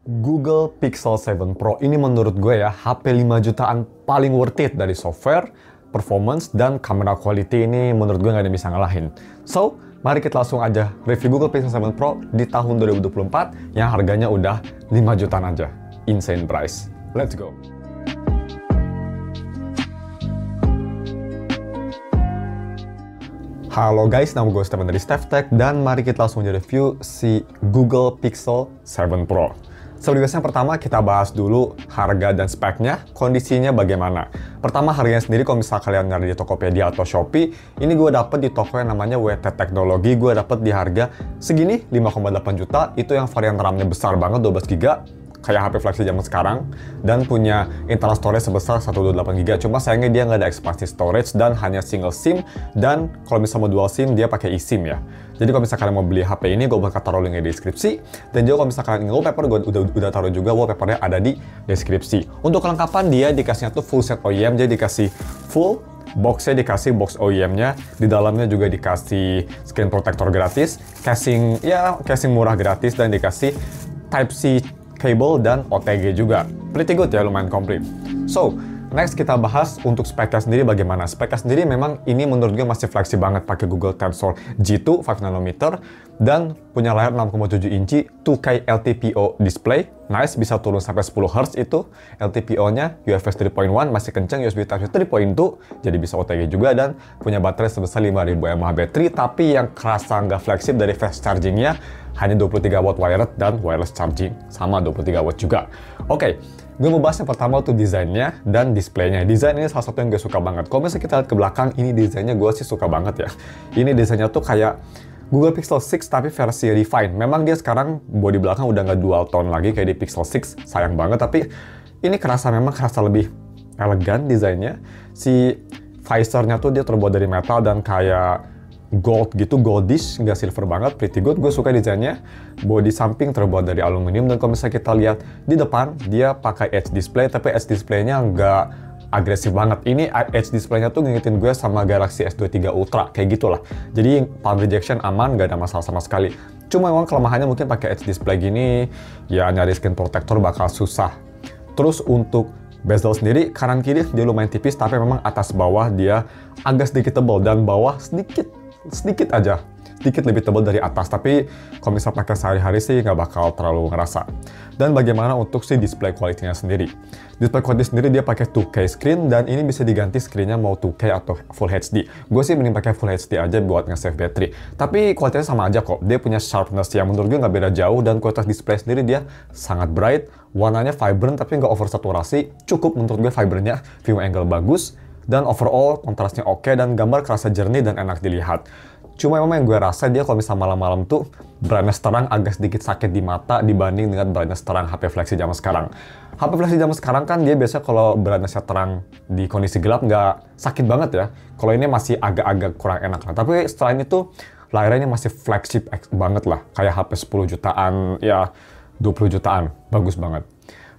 Google Pixel 7 Pro ini menurut gue ya HP 5 jutaan paling worth it dari software, performance, dan kamera quality ini menurut gue nggak ada yang bisa ngalahin. So, mari kita langsung aja review Google Pixel 7 Pro di tahun 2024 yang harganya udah 5 jutaan aja. Insane price. Let's go! Halo guys, nama gue Stefan dari StefTech dan mari kita langsung aja review si Google Pixel 7 Pro. Sebelum yang pertama kita bahas dulu harga dan speknya, kondisinya bagaimana. Pertama harganya sendiri kalau misal kalian nyari di Tokopedia atau Shopee, ini gue dapet di toko yang namanya WT Teknologi, gue dapet di harga segini 5,8 juta, itu yang varian RAM-nya besar banget 12 GB. Kayak HP flagship zaman sekarang, dan punya internal storage sebesar 128 GB. Cuma sayangnya dia nggak ada ekspansi storage dan hanya single SIM, dan kalau misalnya mau dual SIM dia pakai eSIM ya. Jadi kalau misalnya kalian mau beli HP ini, gue bakal taruh linknya di deskripsi. Dan juga kalau misalnya kalian ingin wallpaper, gue udah taruh juga wallpapernya ada di deskripsi. Untuk kelengkapan dia dikasihnya tuh full set OEM, jadi dikasih full boxnya, dikasih box OEM-nya, di dalamnya juga dikasih screen protector gratis, casing murah gratis, dan dikasih Type-C cable dan OTG juga. Pretty good ya, lumayan komplit. So, next kita bahas untuk speknya sendiri bagaimana. Speknya sendiri memang ini menurut gue masih flagship banget, pakai Google Tensor G2 5 nanometer dan punya layar 6,7 inci 2K LTPO display. Nice, bisa turun sampai 10 Hz itu. LTPO-nya UFS 3.1 masih kenceng, USB Type-C 3.2 jadi bisa OTG juga, dan punya baterai sebesar 5000 mAh baterai, tapi yang kerasa nggak flagship dari fast charging-nya hanya 23 watt wireless dan wireless charging sama 23 watt juga. Oke, gue mau bahas yang pertama tuh desainnya dan displaynya. Desain ini salah satu yang gue suka banget. Kalau misalnya kita lihat ke belakang, ini desainnya gue sih suka banget ya. Ini desainnya tuh kayak Google Pixel 6 tapi versi refine. Memang dia sekarang bodi belakang udah nggak dual tone lagi kayak di Pixel 6, sayang banget. Tapi ini memang kerasa lebih elegan desainnya. Si visornya tuh dia terbuat dari metal dan kayak gold gitu, goldish, nggak silver banget, pretty good. Gue suka desainnya. Bodi samping terbuat dari aluminium, dan kalau misalnya kita lihat di depan, dia pakai edge display, tapi edge display-nya nggak agresif banget. Ini edge display-nya tuh ngingetin gue sama Galaxy S23 Ultra, kayak gitulah. Jadi palm rejection aman, nggak ada masalah sama sekali. Cuma memang kelemahannya mungkin pakai edge display gini, ya nyari screen protector bakal susah. Terus untuk bezel sendiri, kanan kiri dia lumayan tipis, tapi memang atas bawah dia agak sedikit tebal, dan bawah sedikit aja, sedikit lebih tebal dari atas. Tapi kalau misal pakai sehari-hari sih nggak bakal terlalu ngerasa. Dan bagaimana untuk si display quality-nya sendiri? Display quality sendiri dia pakai 2K screen, dan ini bisa diganti screen-nya mau 2K atau Full HD. Gue sih mending pakai Full HD aja buat nge-save battery. Tapi kualitasnya sama aja kok. Dia punya sharpness yang menurut gue nggak beda jauh, dan kualitas display sendiri dia sangat bright, warnanya vibrant tapi nggak oversaturasi. Cukup menurut gue vibrantnya, view angle bagus, dan overall kontrasnya oke, dan gambar kerasa jernih dan enak dilihat. Cuma memang yang gue rasa dia kalau misalnya malam-malam tuh brightness terang agak sedikit sakit di mata dibanding dengan brightness terang HP flagship zaman sekarang. HP flagship zaman sekarang kan dia biasa kalau brightnessnya terang di kondisi gelap nggak sakit banget ya. Kalau ini masih agak-agak kurang enak lah. Tapi selain itu layarnya masih flagship banget lah. Kayak HP 10 jutaan, ya 20 jutaan. Bagus banget.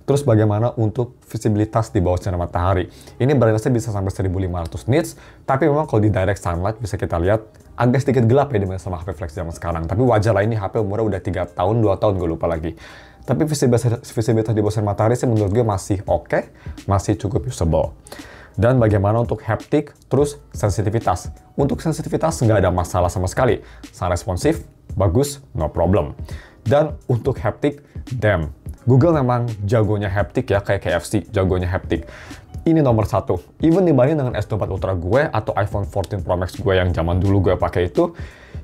Terus bagaimana untuk visibilitas di bawah sinar matahari? Ini brightness-nya bisa sampai 1500 nits, tapi memang kalau di direct sunlight bisa kita lihat agak sedikit gelap ya dibanding sama HP flagship zaman sekarang. Tapi wajar lah, ini HP umurnya udah 3 tahun, 2 tahun gue lupa lagi. Tapi visibilitas di bawah sinar matahari sih menurut gue masih oke, masih cukup usable. Dan bagaimana untuk haptic, terus sensitivitas? Untuk sensitivitas nggak ada masalah sama sekali. Sangat responsif, bagus, no problem. Dan untuk haptic, damn. Google memang jagonya haptic ya, kayak KFC, jagonya haptic. Ini nomor 1. Even dibanding dengan S24 Ultra gue atau iPhone 14 Pro Max gue yang zaman dulu gue pakai itu,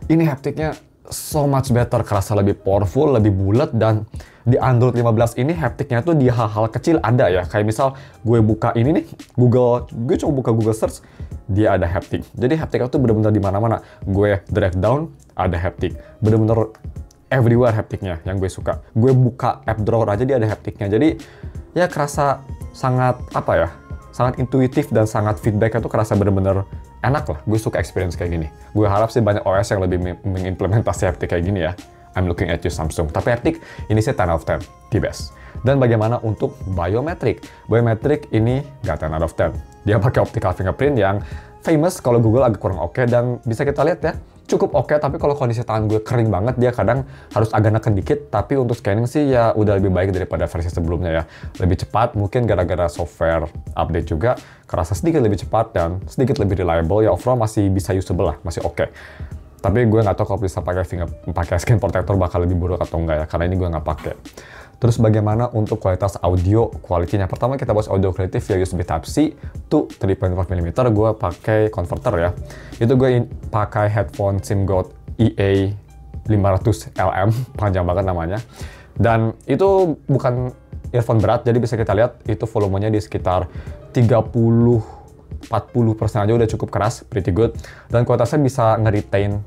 ini hapticnya so much better, kerasa lebih powerful, lebih bulat, dan di Android 15 ini hapticnya tuh di hal-hal kecil ada ya. Kayak misal gue buka ini nih, gue coba buka Google Search, dia ada haptic. Jadi hapticnya tuh bener-bener di mana-mana. Gue drag down, ada haptic. Bener-bener everywhere hapticnya yang gue suka. Gue buka app drawer aja dia ada hapticnya. Jadi ya kerasa sangat sangat intuitif, dan sangat feedbacknya tuh kerasa bener-bener enak lah. Gue suka experience kayak gini. Gue harap sih banyak OS yang lebih mengimplementasi haptic kayak gini ya. I'm looking at you Samsung. Tapi haptic ini sih 10 out of 10, the best. Dan bagaimana untuk biometric? Biometric ini nggak 10 out of 10. Dia pakai optical fingerprint yang famous kalau Google agak kurang oke, dan bisa kita lihat ya, cukup oke, tapi kalau kondisi tangan gue kering banget, dia kadang harus agak neken dikit, tapi untuk scanning sih ya udah lebih baik daripada versi sebelumnya ya. Lebih cepat, mungkin gara-gara software update juga, kerasa sedikit lebih cepat dan sedikit lebih reliable, ya overall masih bisa usable lah, masih oke. Tapi gue nggak tahu kalau bisa pakai screen protector bakal lebih buruk atau enggak ya, karena ini gue nggak pakai. Terus bagaimana untuk kualitas audio quality-nya? Pertama kita bahas audio quality via USB Type-C to 3.5 mm. Gue pakai converter ya. Itu gue pakai headphone SIMGOT EA 500LM, panjang banget namanya. Dan itu bukan earphone berat, jadi bisa kita lihat itu volumenya di sekitar 30-40% aja udah cukup keras, pretty good. Dan kualitasnya bisa nge-retain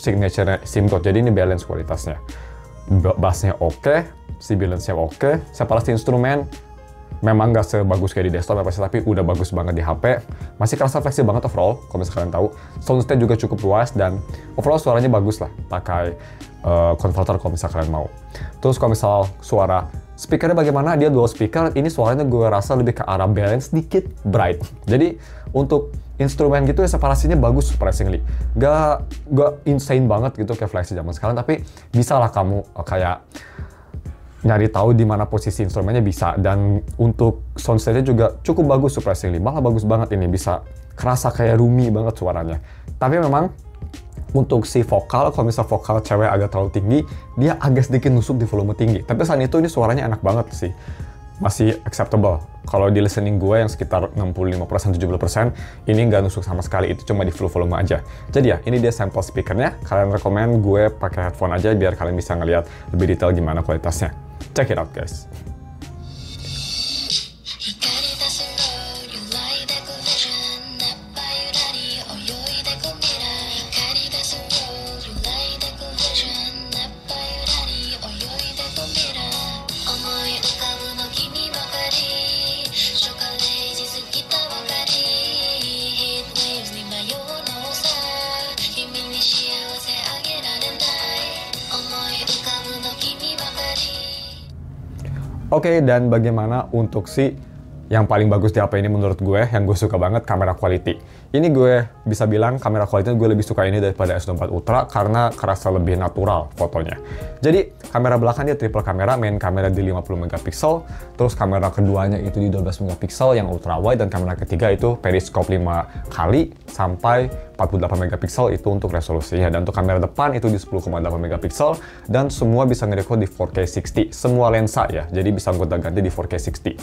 signature SIMGOT, jadi ini balance kualitasnya. Bassnya oke, si balance-nya oke, separasi instrumen memang nggak sebagus kayak di desktop ya pasti, tapi udah bagus banget di HP. Masih kerasa fleksibel banget overall, kalau misalnya kalian tahu. Soundstage juga cukup luas dan overall suaranya bagus lah, pakai converter kalau misalnya kalian mau. Terus kalau misal suara speakernya bagaimana, dia dual speaker, ini suaranya gue rasa lebih ke arah balance, sedikit bright. Jadi untuk instrumen gitu ya separasinya bagus surprisingly. Gak insane banget gitu kayak flexi zaman sekarang, tapi bisa lah kamu kayak nyari tahu di mana posisi instrumennya bisa. Dan untuk soundstage-nya juga cukup bagus surprisingly, malah bagus banget ini, bisa kerasa kayak roomy banget suaranya. Tapi memang untuk si vokal, kalau misal vokal cewek agak terlalu tinggi, dia agak sedikit nusuk di volume tinggi. Tapi selain itu ini suaranya enak banget sih, masih acceptable. Kalau di listening gue yang sekitar 65%-70%, ini nggak nusuk sama sekali, itu cuma di full volume aja. Jadi ya, ini dia sampel speakernya. Kalian rekomen gue pakai headphone aja biar kalian bisa ngeliat lebih detail gimana kualitasnya. Check it out guys. Oke, dan bagaimana untuk si yang paling bagus di HP ini menurut gue, yang gue suka banget, kamera quality. Ini gue bisa bilang kamera quality gue lebih suka ini daripada S24 Ultra karena kerasa lebih natural fotonya. Jadi kamera belakang dia triple kamera, main kamera di 50 megapiksel, terus kamera keduanya itu di 12 megapiksel yang ultra wide, dan kamera ketiga itu periscope 5 kali sampai 48 megapiksel itu untuk resolusinya. Dan untuk kamera depan itu di 10,8 megapiksel dan semua bisa nge-record di 4K 60. Semua lensa ya, jadi bisa gonta-ganti di 4K 60.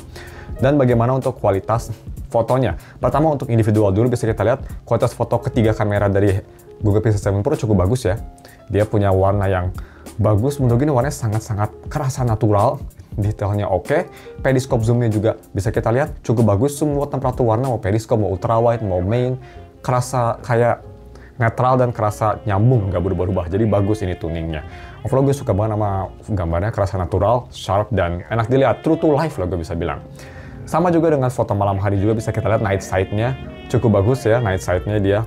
Dan bagaimana untuk kualitas fotonya? Pertama untuk individual dulu, bisa kita lihat kualitas foto ketiga kamera dari Google Pixel 7 Pro cukup bagus ya. Dia punya warna yang bagus, menurut gue warnanya sangat-sangat kerasa natural, detailnya oke. Periscope zoomnya juga bisa kita lihat cukup bagus, semua temperatur warna, mau periscope, mau ultrawide, mau main, kerasa kayak netral dan kerasa nyambung, nggak berubah-ubah. Jadi bagus ini tuningnya. Overall gue suka banget sama gambarnya, kerasa natural, sharp, dan enak dilihat. True to life lah gue bisa bilang. Sama juga dengan foto malam hari juga bisa kita lihat night sight-nya cukup bagus ya. Night sight-nya dia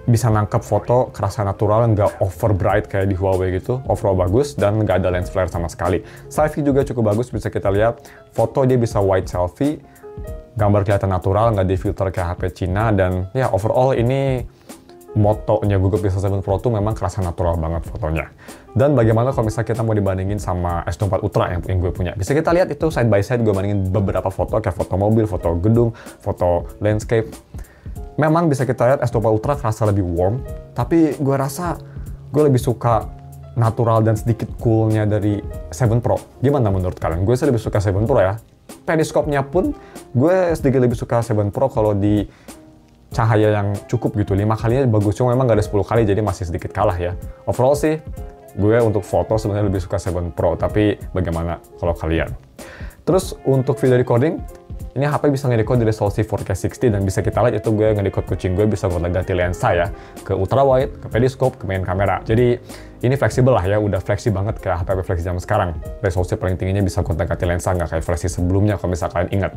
bisa nangkep foto kerasa natural, nggak over bright kayak di Huawei gitu. Overall bagus dan nggak ada lens flare sama sekali. Selfie juga cukup bagus, bisa kita lihat foto dia bisa wide selfie, gambar kelihatan natural, nggak difilter kayak HP Cina. Dan ya overall ini motonya Google Pixel 7 Pro tuh memang kerasa natural banget fotonya. Dan bagaimana kalau misalnya kita mau dibandingin sama S24 Ultra yang gue punya? Bisa kita lihat itu side by side, gue bandingin beberapa foto kayak foto mobil, foto gedung, foto landscape. Memang bisa kita lihat S24 Ultra kerasa lebih warm, tapi gue rasa gue lebih suka natural dan sedikit coolnya dari 7 Pro. Gimana menurut kalian? Gue sih lebih suka 7 Pro ya. Periskopnya pun gue sedikit lebih suka 7 Pro kalau di cahaya yang cukup gitu. 5 kalinya bagus, cuma memang gak ada 10 kali, jadi masih sedikit kalah ya. Overall sih, gue untuk foto sebenarnya lebih suka 7 Pro, tapi bagaimana kalau kalian? Terus untuk video recording, ini HP bisa nge-record di resolusi 4K 60 dan bisa kita lihat itu gue nge-record kucing gue bisa gonta-ganti lensa ya, ke ultrawide, ke periscope, ke main kamera. Jadi ini fleksibel lah ya, udah fleksibel banget kayak HP flexi zaman sekarang. Resolusi paling tingginya bisa gonta-ganti lensa, nggak kayak versi sebelumnya kalau misalnya kalian ingat.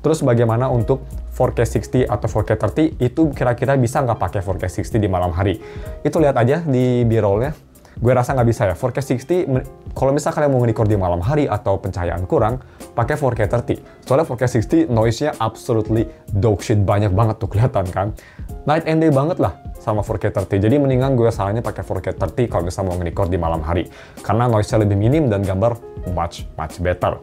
Terus bagaimana untuk 4K 60 atau 4K 30, itu kira-kira bisa nggak pakai 4K 60 di malam hari? Itu lihat aja di B-roll-nya. Gue rasa nggak bisa ya. 4K 60, kalau misalnya kalian mau nge-record di malam hari atau pencahayaan kurang, pakai 4K 30. Soalnya 4K 60 noise-nya absolutely dog shit, banyak banget tuh kelihatan kan. Night and day banget lah. sama 4K 30. Jadi mendingan gue sarannya pakai 4K 30 kalau misalnya mau nge-record di malam hari. Karena noise-nya lebih minim dan gambar much better.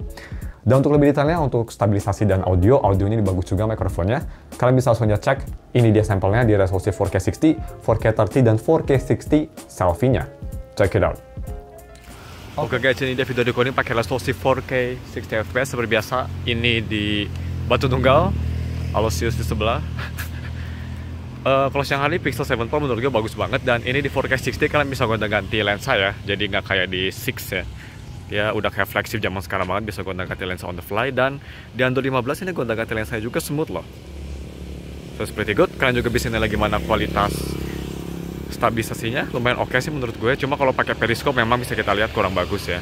Dan untuk lebih detailnya, untuk stabilisasi dan audionya ini bagus juga mikrofonnya. Kalian bisa langsung aja cek, ini dia sampelnya di resolusi 4K 60, 4K 30, dan 4K 60 selfie-nya. Check it out. Oke guys, ini dia video recording pakai resolusi 4K 60 fps seperti biasa. Ini di Batu Tunggal, Aloysius di sebelah. Kalau siang hari Pixel 7 Pro menurut gue bagus banget, dan ini di 4K 60 kalian bisa gonta-ganti lensa ya, jadi nggak kayak di 6 ya. Ya udah kayak flagship zaman sekarang banget, bisa gonta-ganti lensa on the fly, dan di Android 15 ini gonta-ganti lensa juga smooth loh. So it's pretty good. Kalian juga bisa nilai gimana kualitas stabilisasinya, lumayan oke sih menurut gue. Cuma kalau pakai periskop memang bisa kita lihat kurang bagus ya.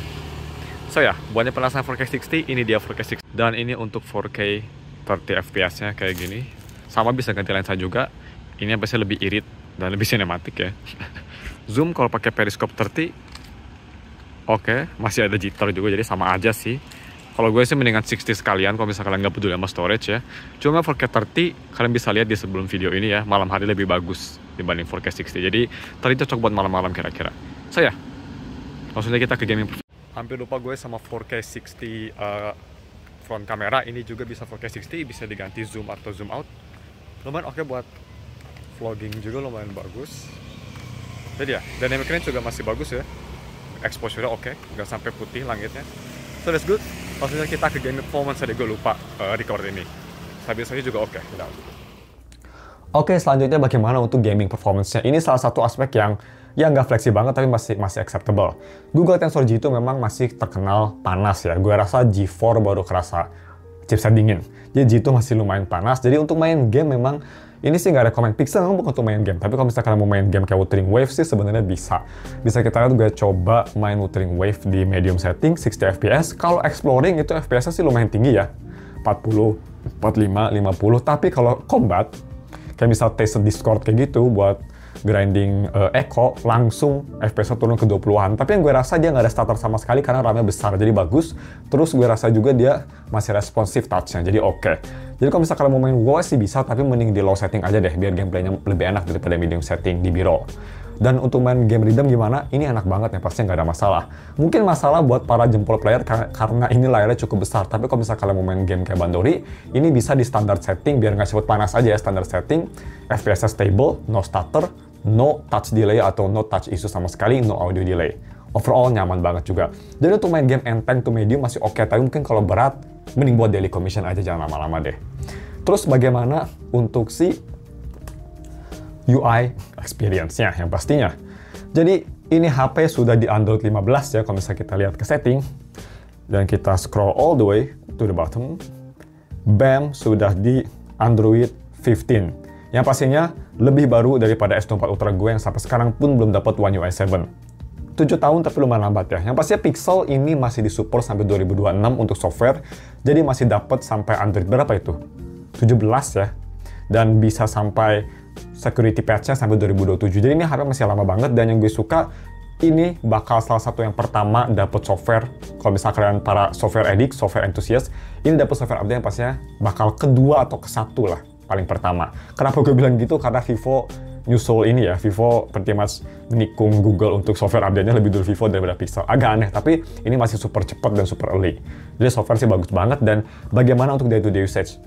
So ya, buatnya penasaran 4K 60, ini dia 4K 60. Dan ini untuk 4K 30 fps nya kayak gini. Sama bisa ganti lensa juga. Ini pasti lebih irit dan lebih sinematik ya. Zoom kalau pakai periskop 30, oke, masih ada jitter juga, jadi sama aja sih. Kalau gue sih mendingan 60 sekalian kalau misalnya kalian nggak peduli sama storage ya. Cuma 4K 30 kalian bisa lihat di sebelum video ini ya, malam hari lebih bagus dibanding 4K 60. Jadi tadi cocok buat malam-malam kira-kira. So ya, langsung aja kita ke gaming. Hampir lupa gue sama 4K 60 front kamera. Ini juga bisa 4K 60, bisa diganti zoom atau zoom out. Lumayan oke buat vlogging juga, lumayan bagus. Jadi ya, dynamic range juga masih bagus ya. Exposure-nya oke, nggak sampai putih langitnya. So that's good. Langsung aja kita ke gaming performance. Tadi gue lupa record ini. Stabilisasi juga oke. Oke, selanjutnya bagaimana untuk gaming performance-nya. Ini salah satu aspek yang nggak fleksibel banget tapi masih acceptable. Google Tensor G2 memang masih terkenal panas ya. Gue rasa G4 baru kerasa chipset dingin. Jadi G2 masih lumayan panas. Jadi untuk main game memang ini sih nggak rekomend. Pixel memang bukan untuk main game, tapi kalau misalnya kalian mau main game kayak Wuthering Waves sih sebenarnya bisa. Bisa kita lihat, gue coba main Wuthering Waves di medium setting 60 fps. Kalau exploring itu FPS-nya sih lumayan tinggi ya, 40, 45, 50. Tapi kalau combat, kayak misal Taste Discord kayak gitu buat grinding echo, langsung FPS-nya turun ke 20-an. Tapi yang gue rasa dia nggak ada stutter sama sekali karena RAM-nya besar, jadi bagus. Terus gue rasa juga dia masih responsif touch-nya, jadi oke. Jadi kalau misalnya kalian mau main WoW sih bisa, tapi mending di low setting aja deh, biar gameplaynya lebih enak daripada medium setting di B-roll. Dan untuk main game rhythm gimana? Ini enak banget ya, pasti nggak ada masalah. Mungkin masalah buat para jempol player karena ini layarnya cukup besar. Tapi kalau misalnya kalian mau main game kayak Bandori, ini bisa di standard setting biar nggak cepet panas aja ya. Standard setting, FPS-nya stable, no stutter, no touch delay atau no touch issue sama sekali, no audio delay. Overall nyaman banget juga. Jadi untuk main game enteng to medium masih oke, tapi mungkin kalau berat, mending buat daily commission aja, jangan lama-lama deh. Terus bagaimana untuk si UI experience-nya yang pastinya. Jadi ini HP sudah di Android 15 ya, kalau misalnya kita lihat ke setting dan kita scroll all the way to the bottom, bam, sudah di Android 15. Yang pastinya lebih baru daripada S24 Ultra gue yang sampai sekarang pun belum dapat One UI 7. 7 tahun tapi lumayan lambat ya. Yang pastinya Pixel ini masih disupport sampai 2026 untuk software, jadi masih dapat sampai Android berapa itu? 17 ya. Dan bisa sampai security patch-nya sampai 2027. Jadi ini HP masih lama banget, dan yang gue suka ini bakal salah satu yang pertama dapat software. Kalau misalnya kalian para software addict, software enthusiast, ini dapat software update yang pastinya bakal kedua atau ke satu lah paling pertama. Kenapa gue bilang gitu? Karena Vivo nyusul ini ya, Vivo pretty much menikung Google untuk software update-nya lebih dulu Vivo daripada Pixel. Agak aneh, tapi ini masih super cepat dan super early. Jadi software sih bagus banget. Dan bagaimana untuk day-to-day usage?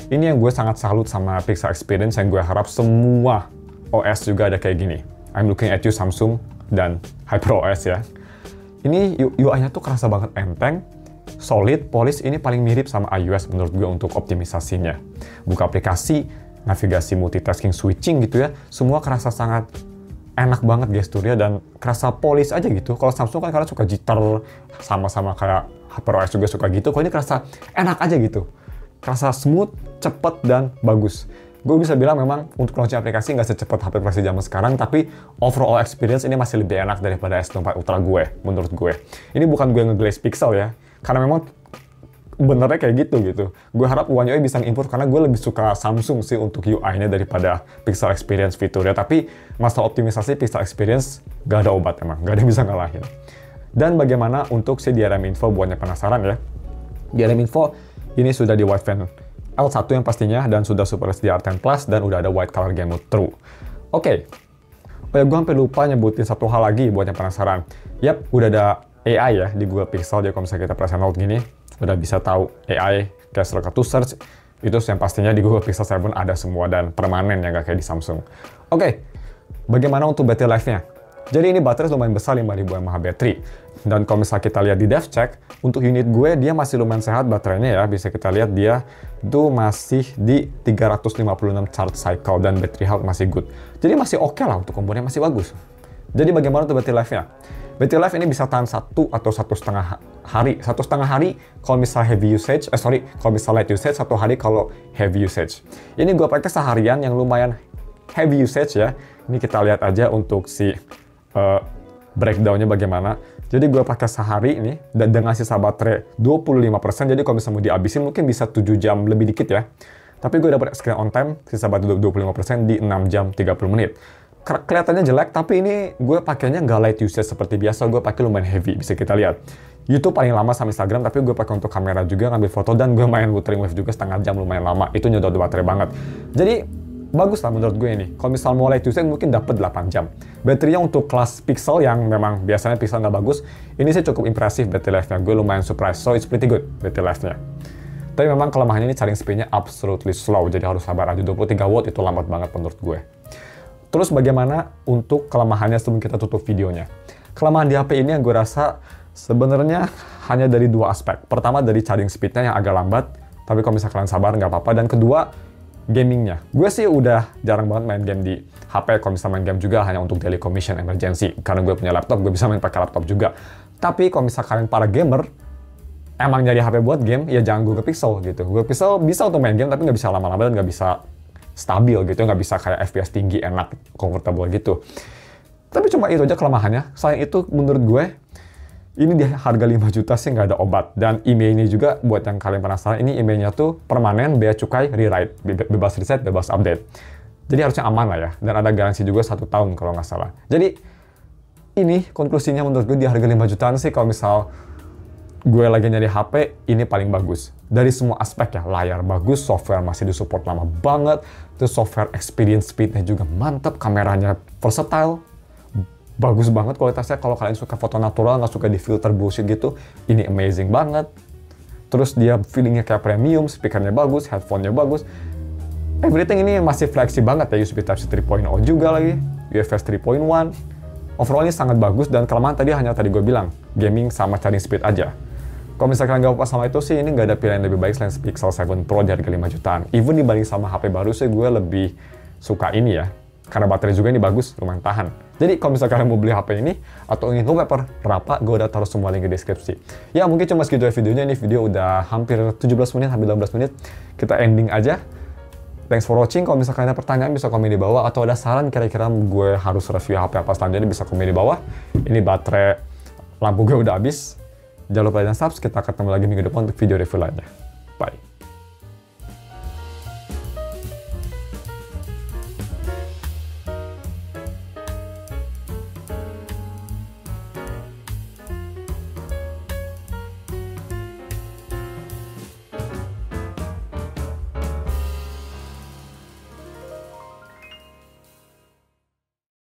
Ini yang gue sangat salut sama Pixel Experience, yang gue harap semua OS juga ada kayak gini. I'm looking at you Samsung dan HyperOS ya. Ini UI-nya tuh kerasa banget enteng, solid, polish. Ini paling mirip sama iOS menurut gue untuk optimisasinya. Buka aplikasi, navigasi multitasking, switching gitu ya, semua kerasa sangat enak banget gesturnya dan kerasa polish aja gitu. Kalau Samsung kan kalian suka jitter, sama-sama kayak HyperOS juga suka gitu. Kalau ini kerasa enak aja gitu. Kerasa smooth, cepet, dan bagus. Gue bisa bilang memang untuk launching aplikasi nggak secepat HP versi zaman sekarang, tapi overall experience ini masih lebih enak daripada S24 Ultra gue, menurut gue. Ini bukan gue nge-glaze Pixel ya, karena memang benernya kayak gitu. Gue harap One UI bisa improve, karena gue lebih suka Samsung sih untuk UI-nya daripada Pixel Experience fiturnya. Tapi masalah optimisasi Pixel Experience gak ada obat emang, gak ada yang bisa ngalahin. Dan bagaimana untuk si DRM Info, buatnya penasaran ya. DRM Info ini sudah di Wideband L1 yang pastinya, dan sudah support HDR10+, dan udah ada Wide Color Game Mode True. Oke, Oh ya, gue hampir lupa nyebutin satu hal lagi buat yang penasaran. Yap, udah ada AI ya di Google Pixel. Jadi kalau misalnya kita press note gini, udah bisa tahu AI, kayak shortcut to search, itu yang pastinya di Google Pixel 7 ada semua dan permanen ya, nggak kayak di Samsung. Oke, bagaimana untuk battery life-nya? Jadi ini baterai lumayan besar, 5000 mAh baterai. Dan kalau misalnya kita lihat di dev check, untuk unit gue dia masih lumayan sehat baterainya ya. Bisa kita lihat dia itu masih di 356 charge cycle dan battery health masih good. Jadi masih oke lah, untuk komponen masih bagus. Jadi bagaimana untuk battery life-nya? Battery life ini bisa tahan 1 atau 1,5 hari. 1,5 hari kalau misal heavy usage, kalau misal light usage, 1 hari kalau heavy usage. Ini gue pakai seharian yang lumayan heavy usage ya. Ini kita lihat aja untuk si breakdown-nya bagaimana. Jadi gue pakai sehari ini dan dengan sisa baterai 25%. Jadi kalau misalnya mau dihabisin mungkin bisa 7 jam lebih dikit ya. Tapi gue dapat screen on time sisa baterai 25% di 6 jam 30 menit. Kelihatannya jelek, tapi ini gue pakainya nggak light usage seperti biasa. Gue pakai lumayan heavy, bisa kita lihat. YouTube paling lama sama Instagram, tapi gue pakai untuk kamera juga, ngambil foto, dan gue main wuthering wave juga setengah jam, lumayan lama. Itu nyedot baterai banget. Jadi bagus lah menurut gue ini. Kalau misal mau light usage mungkin dapat 8 jam. Baterainya untuk kelas Pixel yang memang biasanya Pixel nggak bagus, ini sih cukup impresif battery life-nya. Gue lumayan surprise, so it's pretty good battery life-nya. Tapi memang kelemahannya ini charging speed-nya absolutely slow, jadi harus sabar aja. 23 watt itu lambat banget menurut gue. Terus bagaimana untuk kelemahannya sebelum kita tutup videonya? Kelemahan di HP ini yang gue rasa sebenarnya hanya dari 2 aspek. Pertama dari charging speed-nya yang agak lambat, tapi kalau misalnya kalian sabar nggak apa-apa. Dan kedua, gamingnya. Gue sih udah jarang banget main game di HP. Kalau misalnya main game juga hanya untuk daily commission emergency. Karena gue punya laptop, gue bisa main pakai laptop juga. Tapi kalau misalnya kalian para gamer, emang nyari HP buat game, ya jangan Google Pixel gitu. Google Pixel bisa untuk main game, tapi nggak bisa lama-lama dan nggak bisa stabil gitu. Nggak bisa kayak FPS tinggi, enak, comfortable gitu. Tapi cuma itu aja kelemahannya. Selain itu, menurut gue, ini di harga 5 juta sih nggak ada obat. Dan emailnya juga, buat yang kalian penasaran, ini emailnya tuh permanen, bea cukai, rewrite. Bebas reset, bebas update. Jadi harusnya aman lah ya. Dan ada garansi juga 1 tahun kalau nggak salah. Jadi, ini konklusinya menurut gue di harga 5 jutaan sih, kalau misal gue lagi nyari HP, ini paling bagus. Dari semua aspek ya, layar bagus, software masih disupport lama banget, terus software experience speed-nya juga mantap, kameranya versatile, bagus banget kualitasnya. Kalau kalian suka foto natural, nggak suka di filter bullshit gitu, ini amazing banget. Terus dia feelingnya kayak premium, speakernya bagus, headphone-nya bagus. Everything ini masih fleksibel banget ya, USB Type-C 3.0 juga lagi, UFS 3.1. Overall ini sangat bagus, dan kelemahan tadi gue bilang, gaming sama charging speed aja. Kalau misalkan nggak apa sama itu sih, ini nggak ada pilihan lebih baik selain Pixel 7 Pro di harga 5 jutaan. Even dibanding sama HP baru sih, gue lebih suka ini ya. Karena baterai juga ini bagus, lumayan tahan. Jadi kalau misalkan kalian mau beli HP ini, atau ingin wallpaper berapa, gue udah taruh semua link di deskripsi. Ya mungkin cuma segitu ya videonya, ini video udah hampir 17 menit, hampir 18 menit. Kita ending aja. Thanks for watching. Kalau misalkan ada pertanyaan bisa komen di bawah, atau ada saran kira-kira gue harus review HP apa selanjutnya bisa komen di bawah. Ini baterai lampu gue udah habis. Jangan lupa dan subscribe, kita ketemu lagi minggu depan untuk video review lainnya. Bye.